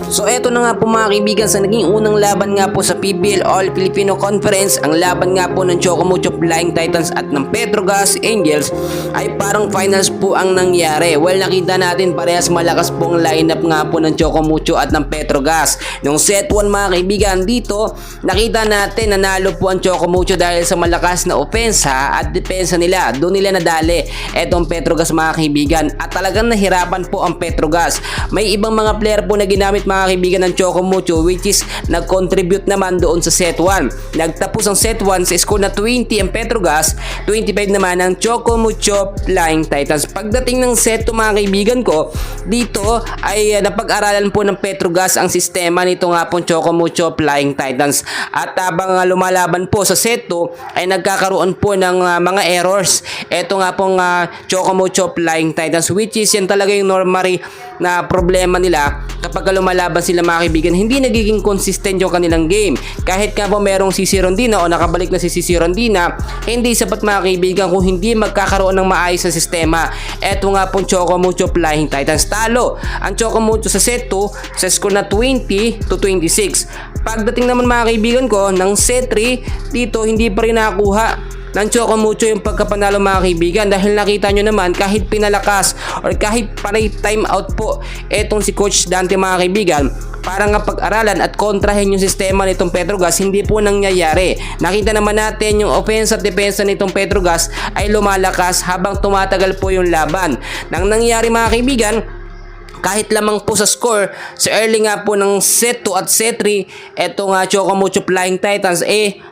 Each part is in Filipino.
So eto na nga po mga kaibigan, sa naging unang laban nga po sa PBL All Filipino Conference, ang laban nga po ng Chocomucho Flying Titans at ng Petrogas Angels ay parang finals po ang nangyari. Well, nakita natin parehas malakas pong lineup nga po ng Chocomucho at ng Petrogas. Nung set 1 mga kaibigan, dito nakita natin nanalo po ang Chocomucho dahil sa malakas na opensa at depensa nila. Doon nila nadali etong Petrogas mga kaibigan at talagang nahirapan po ang Petrogas. May ibang mga player po na ginamit mga kaibigan ng Chocomucho which is nag-contribute naman doon sa set 1. Nagtapos ang set 1 sa score na 20 ang Petrogas, 25 naman ang Chocomucho Flying Titans. Pagdating ng set 2 mga kaibigan ko, dito ay napag-aralan po ng Petrogas ang sistema nito nga po Chocomucho Flying Titans. At habang lumalaban po sa set 2 ay nagkakaroon po ng mga errors. Ito nga pong Chocomucho Flying Titans which is yan talaga yung normally na problema nila kapag lumalaban sila mga kaibigan. Hindi nagiging consistent yung kanilang game. Kahit nga po merong si Rondina o nakabalik na si Rondina, hindi sapat mga kaibigan kung hindi magkakaroon ng maayos na sistema. Eto nga po Chocomucho Flying Titans. Talo ang Chocomucho sa set 2 sa score na 20-26. Pagdating naman mga kaibigan ko ng set 3, dito hindi pa rin nakakuha ng Chocomucho yung pagkapanalo mga kaibigan dahil nakita nyo naman kahit pinalakas or kahit panay time out po etong si Coach Dante mga kaibigan para nga pag-aralan at kontrahin yung sistema nitong Petrogas, hindi po nangyayari. Nakita naman natin yung offense at defense nitong Petrogas ay lumalakas habang tumatagal po yung laban. Nang nangyari mga kaibigan, kahit lamang po sa score sa early nga po ng set 2 at set 3, etong Chocomucho Flying Titans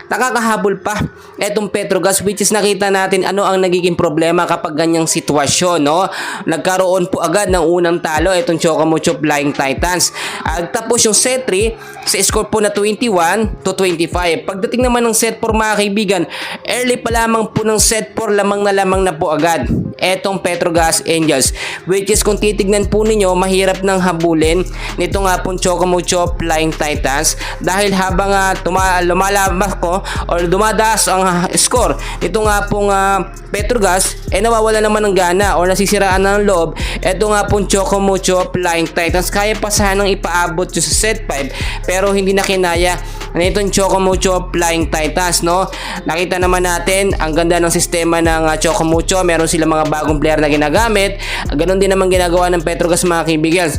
nakakahabol pa etong Petrogas which is nakita natin ano ang nagiging problema kapag ganyang sitwasyon, no? Nagkaroon po agad ng unang talo etong Chocomucho Flying Titans. Tapos yung set 3 sa score po na 21-25. Pagdating naman ng set 4 mga kaibigan, early pa lamang po ng set 4 lamang na po agad etong Petrogas Angels which is kung titignan po ninyo mahirap nang habulin nito nga pong Chocomucho Flying Titans dahil habang lumalabas ko or dumadaas ang score nito nga pong Petrogas nawawala naman ng gana or nasisiraan ng loob. Ito nga pong Chocomucho Flying Titans kaya pa sanang ipaabot yung sa set 5 pero hindi na kinaya nitong Chocomucho Flying Titans, no? Nakita naman natin ang ganda ng sistema ng Chocomucho. Meron silang mga bagong player na ginagamit. Ganon din naman ginagawa ng Petrogas mga kaibigan.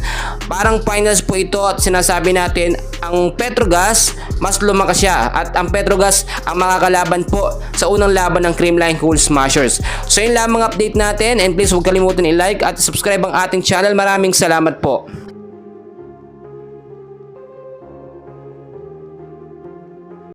Parang finals po ito at sinasabi natin ang Petrogas mas lumakas siya at ang Petrogas ang makakalaban po sa unang laban ng Creamline Cool Smashers. So yun lamang update natin and please huwag kalimutan i-like at subscribe ang ating channel. Maraming salamat po.